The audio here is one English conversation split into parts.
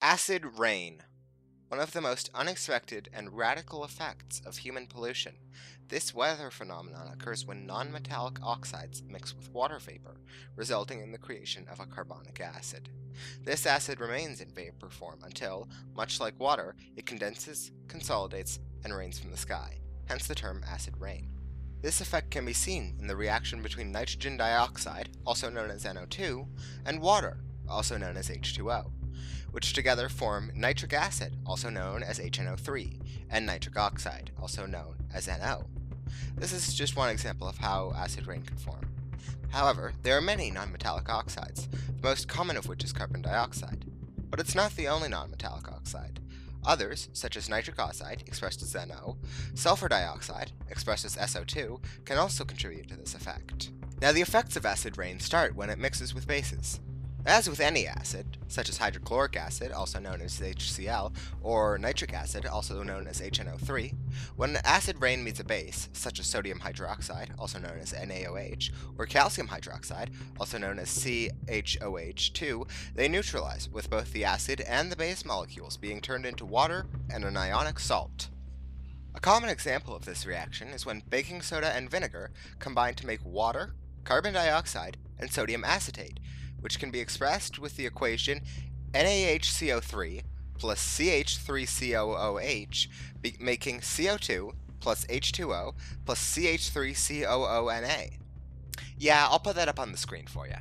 Acid rain. One of the most unexpected and radical effects of human pollution. This weather phenomenon occurs when non-metallic oxides mix with water vapor, resulting in the creation of a carbonic acid. This acid remains in vapor form until, much like water, it condenses, consolidates, and rains from the sky, hence the term acid rain. This effect can be seen in the reaction between nitrogen dioxide, also known as NO2, and water, also known as H2O, which together form nitric acid, also known as HNO3, and nitric oxide, also known as NO. This is just one example of how acid rain can form. However, there are many nonmetallic oxides, the most common of which is carbon dioxide. But it's not the only nonmetallic oxide. Others, such as nitric oxide, expressed as NO, sulfur dioxide, expressed as SO2, can also contribute to this effect. Now, the effects of acid rain start when it mixes with bases. As with any acid, such as hydrochloric acid, also known as HCl, or nitric acid, also known as HNO3, when acid rain meets a base, such as sodium hydroxide, also known as NaOH, or calcium hydroxide, also known as CHOH2, they neutralize, with both the acid and the base molecules being turned into water and an ionic salt. A common example of this reaction is when baking soda and vinegar combine to make water, carbon dioxide, and sodium acetate, which can be expressed with the equation NaHCO3 plus CH3COOH, making CO2 plus H2O plus CH3COONA. Yeah, I'll put that up on the screen for you.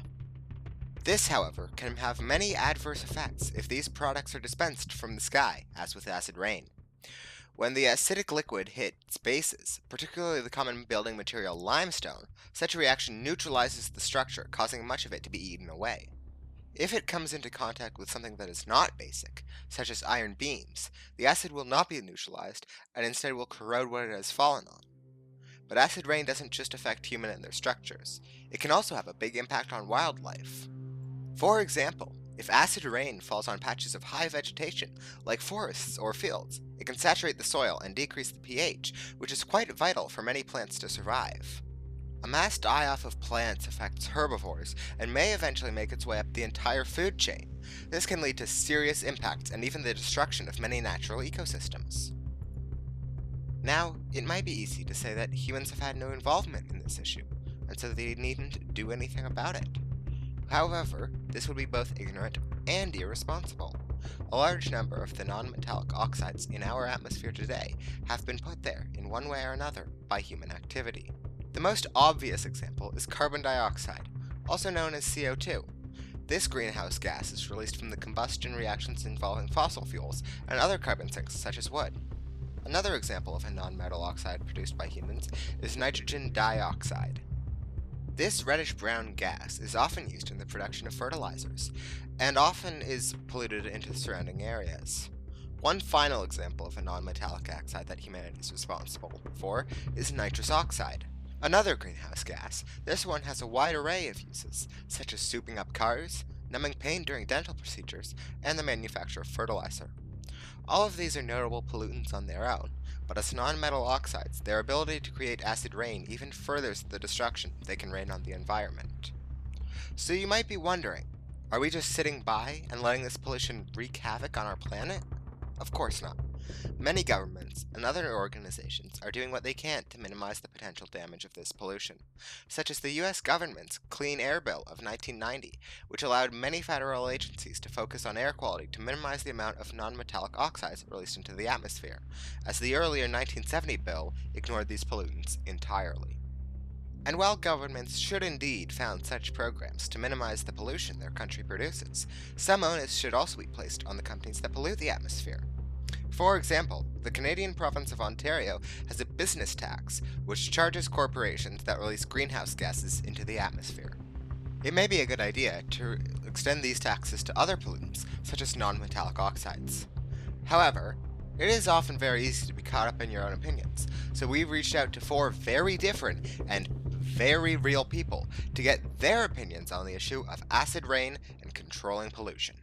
This, however, can have many adverse effects if these products are dispensed from the sky, as with acid rain. When the acidic liquid hits bases, particularly the common building material limestone, such a reaction neutralizes the structure, causing much of it to be eaten away. If it comes into contact with something that is not basic, such as iron beams, the acid will not be neutralized and instead will corrode what it has fallen on. But acid rain doesn't just affect humans and their structures, it can also have a big impact on wildlife. For example, if acid rain falls on patches of high vegetation, like forests or fields, it can saturate the soil and decrease the pH, which is quite vital for many plants to survive. A mass die-off of plants affects herbivores and may eventually make its way up the entire food chain. This can lead to serious impacts and even the destruction of many natural ecosystems. Now, it might be easy to say that humans have had no involvement in this issue, and so they needn't do anything about it. However, this would be both ignorant and irresponsible. A large number of the non-metallic oxides in our atmosphere today have been put there in one way or another by human activity. The most obvious example is carbon dioxide, also known as CO2. This greenhouse gas is released from the combustion reactions involving fossil fuels and other carbon sinks such as wood. Another example of a non-metal oxide produced by humans is nitrogen dioxide. This reddish-brown gas is often used in the production of fertilizers, and often is polluted into the surrounding areas. One final example of a non-metallic oxide that humanity is responsible for is nitrous oxide. Another greenhouse gas, this one has a wide array of uses, such as souping up cars, numbing pain during dental procedures, and the manufacture of fertilizer. All of these are notable pollutants on their own, but as non-metal oxides, their ability to create acid rain even furthers the destruction they can rain on the environment. So you might be wondering, are we just sitting by and letting this pollution wreak havoc on our planet? Of course not. Many governments and other organizations are doing what they can to minimize the potential damage of this pollution, such as the U.S. government's Clean Air Bill of 1990, which allowed many federal agencies to focus on air quality to minimize the amount of non-metallic oxides released into the atmosphere, as the earlier 1970 bill ignored these pollutants entirely. And while governments should indeed found such programs to minimize the pollution their country produces, some onus should also be placed on the companies that pollute the atmosphere. For example, the Canadian province of Ontario has a business tax, which charges corporations that release greenhouse gases into the atmosphere. It may be a good idea to extend these taxes to other pollutants, such as non-metallic oxides. However, it is often very easy to be caught up in your own opinions, so we've reached out to 4 very different and very real people to get their opinions on the issue of acid rain and controlling pollution.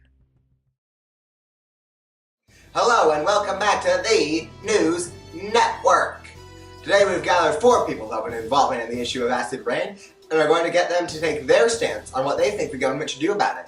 Hello and welcome back to the News Network. Today we've gathered 4 people that have an involvement in the issue of acid rain and are going to get them to take their stance on what they think the government should do about it.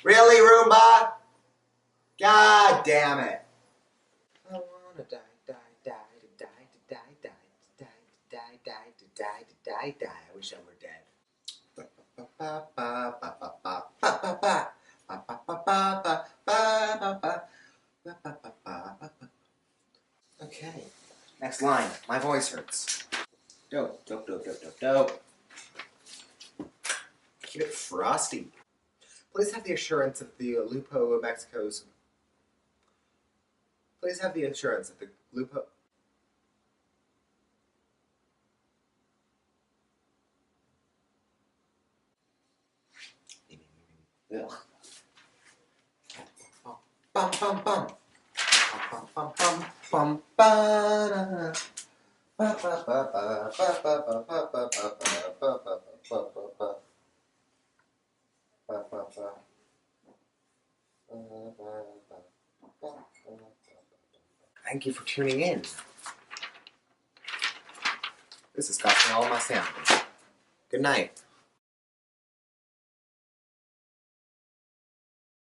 Really, Roomba? God damn it. I wanna die, die, die, die, die, die, die, die, die, die, die, die. I wish I were dead. Okay, next line. My voice hurts. Dope, dope, dope, dope, dope, dope. Keep it frosty. Please have the assurance of the Lupo of Mexico's. Please have the assurance that the Lupo. Ugh. Bum bum bum. Bum bum bum bum ba. Ba ba ba ba ba ba ba ba ba ba ba ba ba. Thank you for tuning in. This has got me all my sanity. Good night.